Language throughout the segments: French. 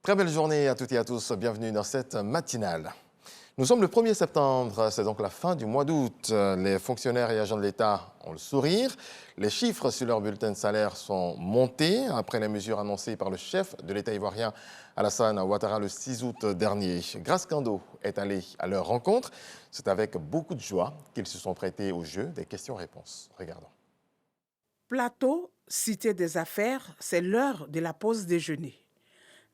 Très belle journée à toutes et à tous. Bienvenue dans cette matinale. Nous sommes le 1er septembre, c'est donc la fin du mois d'août. Les fonctionnaires et agents de l'État ont le sourire. Les chiffres sur leur bulletin de salaire sont montés après les mesures annoncées par le chef de l'État ivoirien Alassane Ouattara le 6 août dernier. Grace Kando est allée à leur rencontre. C'est avec beaucoup de joie qu'ils se sont prêtés au jeu des questions-réponses. Regardons. Plateau, cité des affaires, c'est l'heure de la pause déjeuner.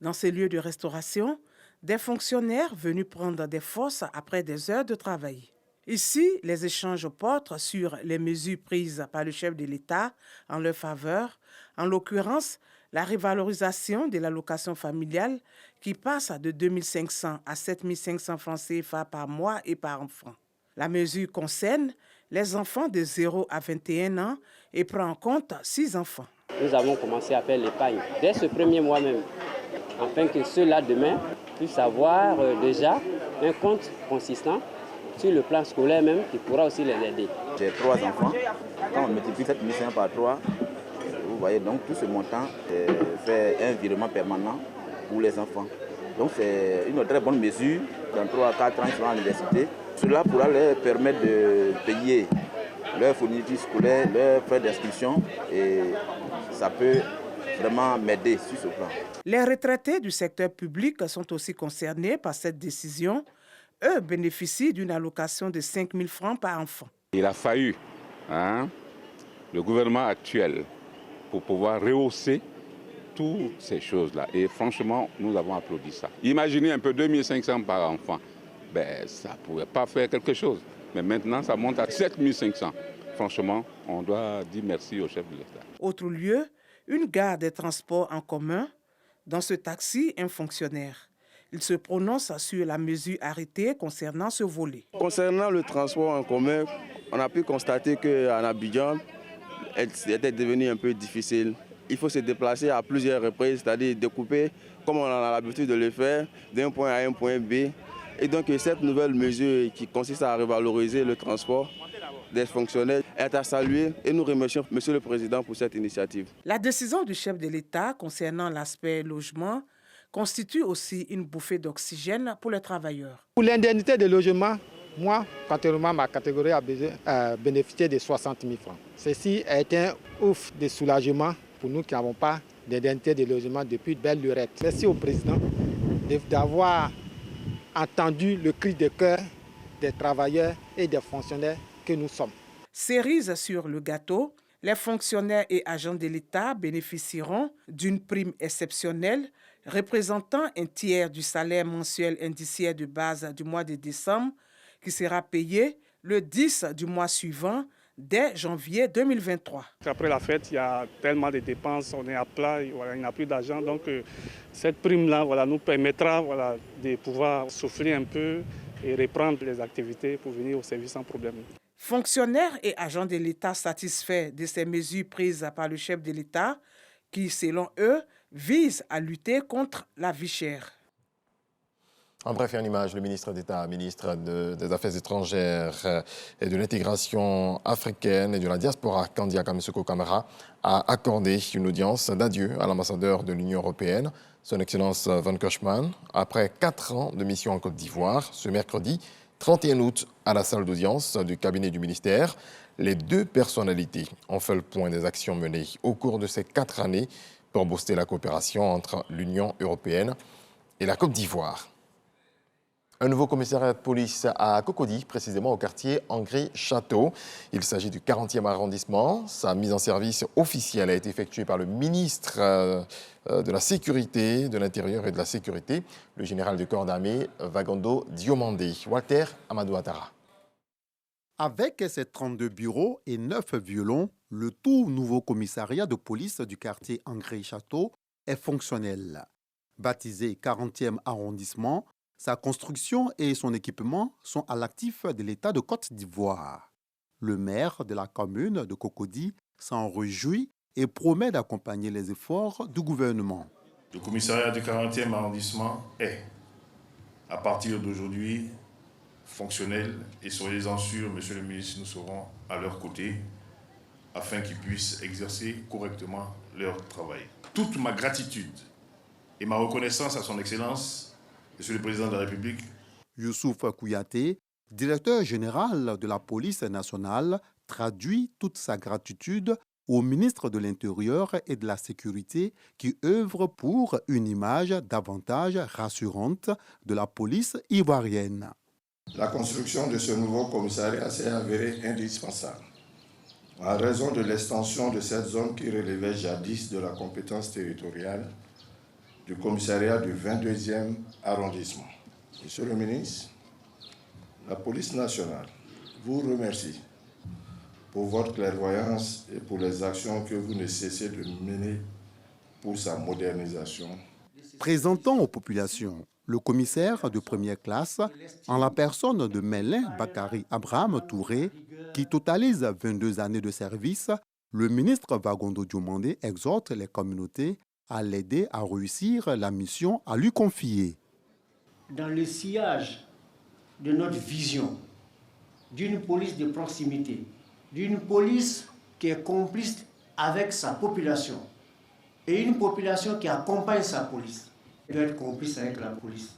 Dans ces lieux de restauration, des fonctionnaires venus prendre des forces après des heures de travail. Ici, les échanges portent sur les mesures prises par le chef de l'État en leur faveur, en l'occurrence la revalorisation de l'allocation familiale qui passe de 2 500 à 7 500 francs CFA par mois et par enfant. La mesure concerne les enfants de 0 à 21 ans et prend en compte 6 enfants. Nous avons commencé à faire l'épargne dès ce premier mois même, afin que ceux-là demain puissent avoir déjà un compte consistant sur le plan scolaire même qui pourra aussi les aider. J'ai 3 enfants. Quand on multiplie 7 500 par 3, vous voyez donc tout ce montant fait un virement permanent pour les enfants. Donc c'est une très bonne mesure. Dans 3 à 4 ans, ils seront à l'université. Cela pourra leur permettre de payer leurs fournitures scolaires, leurs frais d'inscription et ça peut vraiment m'aider sur ce plan. Les retraités du secteur public sont aussi concernés par cette décision. Eux bénéficient d'une allocation de 5 000 francs par enfant. Il a fallu le gouvernement actuel pour pouvoir rehausser toutes ces choses-là. Et franchement, nous avons applaudi ça. Imaginez un peu 2 500 par enfant. Ça ne pourrait pas faire quelque chose. Mais maintenant, ça monte à 7 500. Franchement, on doit dire merci au chef de l'État. Autre lieu, une gare des transports en commun. Dans ce taxi, un fonctionnaire. Il se prononce sur la mesure arrêtée concernant ce volet. Concernant le transport en commun, on a pu constater qu'en Abidjan, elle était devenue un peu difficile. Il faut se déplacer à plusieurs reprises, c'est-à-dire découper, comme on a l'habitude de le faire, d'un point A à un point B. Et donc cette nouvelle mesure qui consiste à revaloriser le transport des fonctionnaires est à saluer et nous remercions M. le Président pour cette initiative. La décision du chef de l'État concernant l'aspect logement constitue aussi une bouffée d'oxygène pour les travailleurs. Pour l'indemnité de logement, moi, particulièrement ma catégorie a bénéficié de 60 000 francs. Ceci a été un ouf de soulagement pour nous qui n'avons pas d'indemnité de logement depuis belle lurette. Merci au président d'avoir entendu le cri de cœur des travailleurs et des fonctionnaires que nous sommes. Cerise sur le gâteau, les fonctionnaires et agents de l'État bénéficieront d'une prime exceptionnelle représentant un tiers du salaire mensuel indiciaire de base du mois de décembre qui sera payé le 10 du mois suivant dès janvier 2023. Après la fête, il y a tellement de dépenses, on est à plat, il n'y a plus d'argent. Donc cette prime-là nous permettra de pouvoir souffler un peu et reprendre les activités pour venir au service sans problème. Fonctionnaires et agents de l'État satisfaits de ces mesures prises par le chef de l'État qui, selon eux, visent à lutter contre la vie chère. En bref, en image, le ministre d'État, ministre des Affaires étrangères et de l'intégration africaine et de la diaspora, Kandia Kamisuko Kamara, a accordé une audience d'adieu à l'ambassadeur de l'Union européenne, son Excellence Van Kochman, après 4 ans de mission en Côte d'Ivoire, ce mercredi 31 août à la salle d'audience du cabinet du ministère. Les 2 personnalités ont fait le point des actions menées au cours de ces 4 années pour booster la coopération entre l'Union européenne et la Côte d'Ivoire. Un nouveau commissariat de police à Cocody, précisément au quartier Angré-Château. Il s'agit du 40e arrondissement. Sa mise en service officielle a été effectuée par le ministre de la Sécurité, de l'Intérieur et de la Sécurité, le général de corps d'armée Vagondo Diomandé. Walter Amadou Attara. Avec ses 32 bureaux et 9 violons, le tout nouveau commissariat de police du quartier Angré-Château est fonctionnel. Baptisé 40e arrondissement, sa construction et son équipement sont à l'actif de l'État de Côte d'Ivoire. Le maire de la commune de Cocody s'en réjouit et promet d'accompagner les efforts du gouvernement. Le commissariat du 40e arrondissement est, à partir d'aujourd'hui, fonctionnel et soyez-en sûrs, monsieur le ministre, nous serons à leur côté afin qu'ils puissent exercer correctement leur travail. Toute ma gratitude et ma reconnaissance à son Excellence, Monsieur le Président de la République. Youssouf Kouyaté, directeur général de la police nationale, traduit toute sa gratitude au ministre de l'Intérieur et de la Sécurité qui œuvre pour une image davantage rassurante de la police ivoirienne. La construction de ce nouveau commissariat s'est avérée indispensable en raison de l'extension de cette zone qui relevait jadis de la compétence territoriale du commissariat du 22e arrondissement. Monsieur le ministre, la police nationale vous remercie pour votre clairvoyance et pour les actions que vous ne cessez de mener pour sa modernisation. Présentant aux populations le commissaire de première classe en la personne de Mélin Bakary Abraham Touré, qui totalise 22 années de service, le ministre Vagondo Diomandé exhorte les communautés à l'aider à réussir la mission à lui confier. Dans le sillage de notre vision d'une police de proximité, d'une police qui est complice avec sa population et une population qui accompagne sa police, doit être complice avec la police.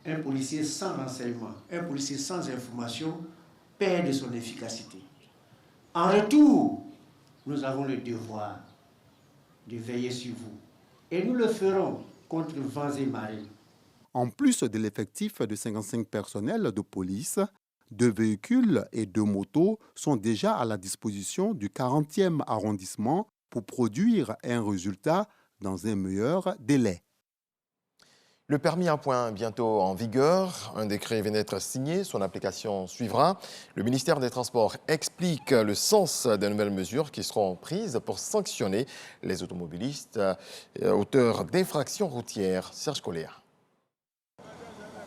Un policier sans renseignement, un policier sans information perd de son efficacité. En retour, nous avons le devoir de veiller sur vous. Et nous le ferons contre vents et marées. En plus de l'effectif de 55 personnels de police, 2 véhicules et 2 motos sont déjà à la disposition du 40e arrondissement pour produire un résultat dans un meilleur délai. Le permis à points bientôt en vigueur. Un décret vient d'être signé, son application suivra. Le ministère des Transports explique le sens des nouvelles mesures qui seront prises pour sanctionner les automobilistes auteurs d'infractions routières. Serge Colléa.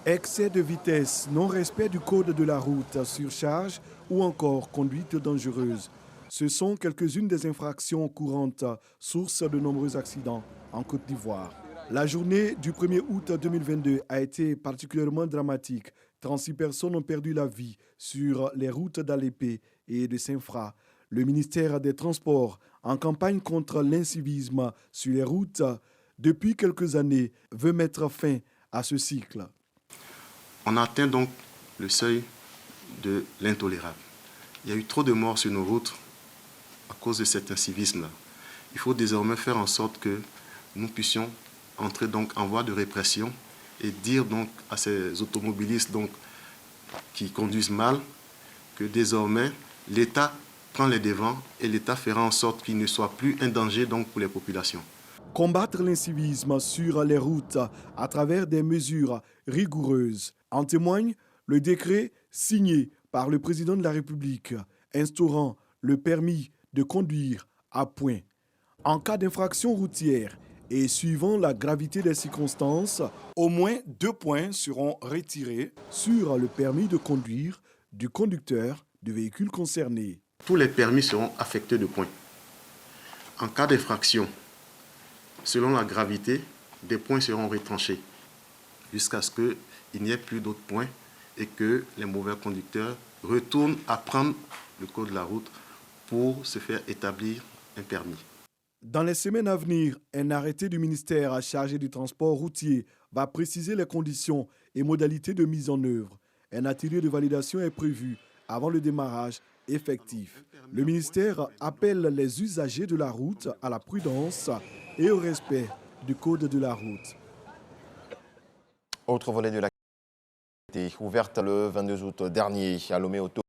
Excès de vitesse, non-respect du code de la route, surcharge ou encore conduite dangereuse. Ce sont quelques-unes des infractions courantes, source de nombreux accidents en Côte d'Ivoire. La journée du 1er août 2022 a été particulièrement dramatique. 36 personnes ont perdu la vie sur les routes d'Alépé et de Saint-Fra. Le ministère des Transports, en campagne contre l'incivisme sur les routes, depuis quelques années, veut mettre fin à ce cycle. On atteint donc le seuil de l'intolérable. Il y a eu trop de morts sur nos routes à cause de cet incivisme-là. Il faut désormais faire en sorte que nous puissions entrer donc en voie de répression et dire donc à ces automobilistes donc qui conduisent mal que désormais l'État prend les devants et l'État fera en sorte qu'il ne soit plus un danger donc pour les populations. Combattre l'incivisme sur les routes à travers des mesures rigoureuses. En témoigne le décret signé par le président de la République instaurant le permis de conduire à points. En cas d'infraction routière et suivant la gravité des circonstances, au moins 2 points seront retirés sur le permis de conduire du conducteur du véhicule concerné. Tous les permis seront affectés de points. En cas d'infraction, selon la gravité, des points seront retranchés jusqu'à ce qu'il n'y ait plus d'autres points et que les mauvais conducteurs retournent à prendre le code de la route pour se faire établir un permis. Dans les semaines à venir, un arrêté du ministère chargé du transport routier va préciser les conditions et modalités de mise en œuvre. Un atelier de validation est prévu avant le démarrage effectif. Le ministère appelle les usagers de la route à la prudence et au respect du code de la route. Autre volet de l'activité, ouverte le 22 août dernier à Lomé-Auto.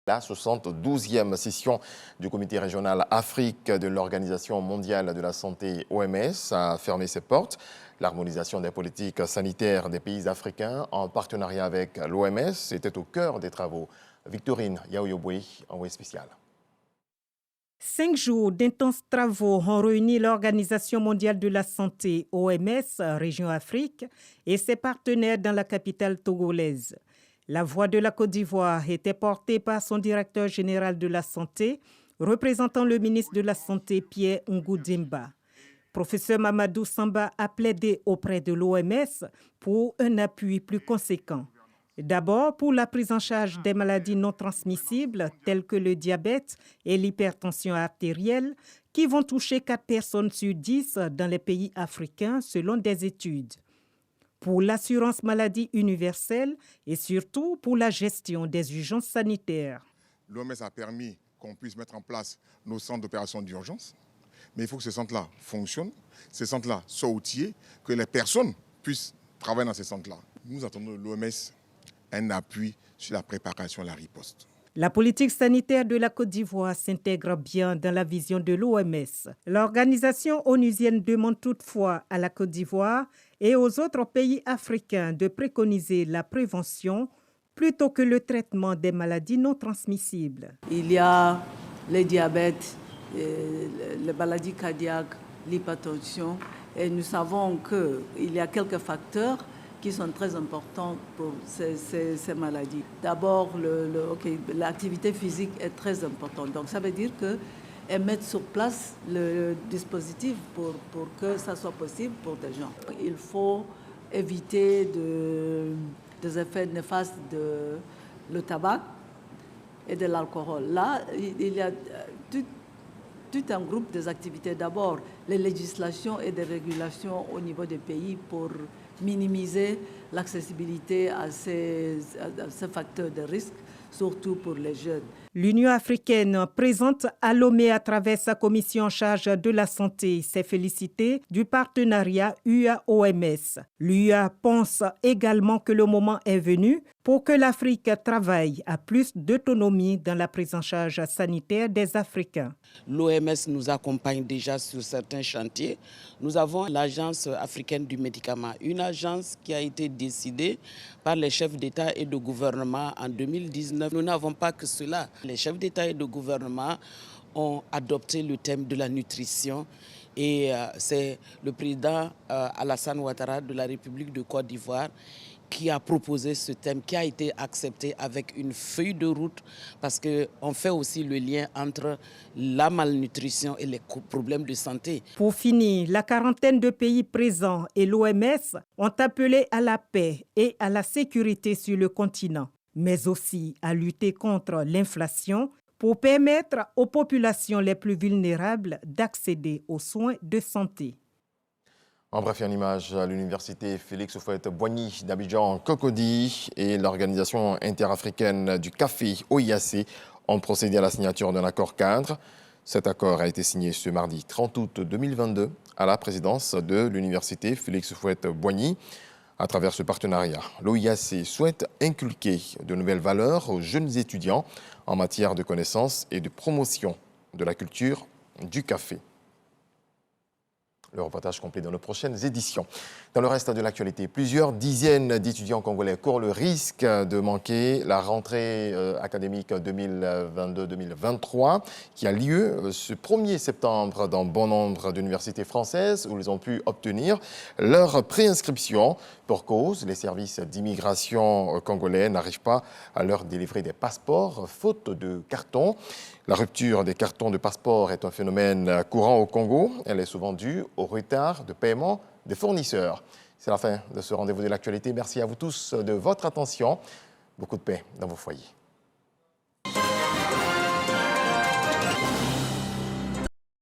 La 72e session du comité régional Afrique de l'Organisation mondiale de la santé OMS a fermé ses portes. L'harmonisation des politiques sanitaires des pays africains en partenariat avec l'OMS était au cœur des travaux. Victorine Yaoyoboué, envoyée spéciale. 5 jours d'intenses travaux ont réuni l'Organisation mondiale de la santé OMS, région Afrique, et ses partenaires dans la capitale togolaise. La voix de la Côte d'Ivoire était portée par son directeur général de la santé, représentant le ministre de la Santé Pierre Ngudimba. Professeur Mamadou Samba a plaidé auprès de l'OMS pour un appui plus conséquent. D'abord, pour la prise en charge des maladies non transmissibles telles que le diabète et l'hypertension artérielle, qui vont toucher 4 personnes sur 10 dans les pays africains selon des études. Pour l'assurance maladie universelle et surtout pour la gestion des urgences sanitaires. L'OMS a permis qu'on puisse mettre en place nos centres d'opération d'urgence, mais il faut que ces centres-là fonctionnent, ces centres-là soient outillés, que les personnes puissent travailler dans ces centres-là. Nous attendons de l'OMS un appui sur la préparation et la riposte. La politique sanitaire de la Côte d'Ivoire s'intègre bien dans la vision de l'OMS. L'organisation onusienne demande toutefois à la Côte d'Ivoire et aux autres pays africains de préconiser la prévention plutôt que le traitement des maladies non transmissibles. Il y a le diabète, les maladies cardiaques, l'hypertension, et nous savons qu'il y a quelques facteurs qui sont très importants pour ces maladies. D'abord, l'activité physique est très importante. Donc ça veut dire qu'elles mettent sur place le dispositif pour que ça soit possible pour des gens. Il faut éviter des effets néfastes de le tabac et de l'alcool. Là, il y a tout un groupe des activités. D'abord, les législations et des régulations au niveau des pays pour minimiser l'accessibilité à ces facteurs de risque, surtout pour les jeunes. L'Union africaine, présente à Lomé à travers sa commission en charge de la santé, s'est félicitée du partenariat UA-OMS. L'UA pense également que le moment est venu pour que l'Afrique travaille à plus d'autonomie dans la prise en charge sanitaire des Africains. L'OMS nous accompagne déjà sur certains chantiers. Nous avons l'Agence africaine du médicament, une agence qui a été décidée par les chefs d'État et de gouvernement en 2019. Nous n'avons pas que cela. Les chefs d'État et de gouvernement ont adopté le thème de la nutrition et c'est le président Alassane Ouattara de la République de Côte d'Ivoire qui a proposé ce thème, qui a été accepté avec une feuille de route parce qu'on fait aussi le lien entre la malnutrition et les problèmes de santé. Pour finir, la quarantaine de pays présents et l'OMS ont appelé à la paix et à la sécurité sur le continent, mais aussi à lutter contre l'inflation pour permettre aux populations les plus vulnérables d'accéder aux soins de santé. En bref, une image à l'université Félix Houphouët-Boigny d'Abidjan, Cocody et l'Organisation interafricaine du café, OIAC, ont procédé à la signature d'un accord cadre. Cet accord a été signé ce mardi 30 août 2022 à la présidence de l'université Félix Houphouët-Boigny. À travers ce partenariat, l'OIAC souhaite inculquer de nouvelles valeurs aux jeunes étudiants en matière de connaissances et de promotion de la culture du café. Le reportage complet dans nos prochaines éditions. Dans le reste de l'actualité, plusieurs dizaines d'étudiants congolais courent le risque de manquer la rentrée académique 2022-2023 qui a lieu ce 1er septembre dans bon nombre d'universités françaises où ils ont pu obtenir leur préinscription. Pour cause, les services d'immigration congolais n'arrivent pas à leur délivrer des passeports faute de cartons. La rupture des cartons de passeport est un phénomène courant au Congo. Elle est souvent due au retard de paiement des fournisseurs. C'est la fin de ce rendez-vous de l'actualité. Merci à vous tous de votre attention. Beaucoup de paix dans vos foyers.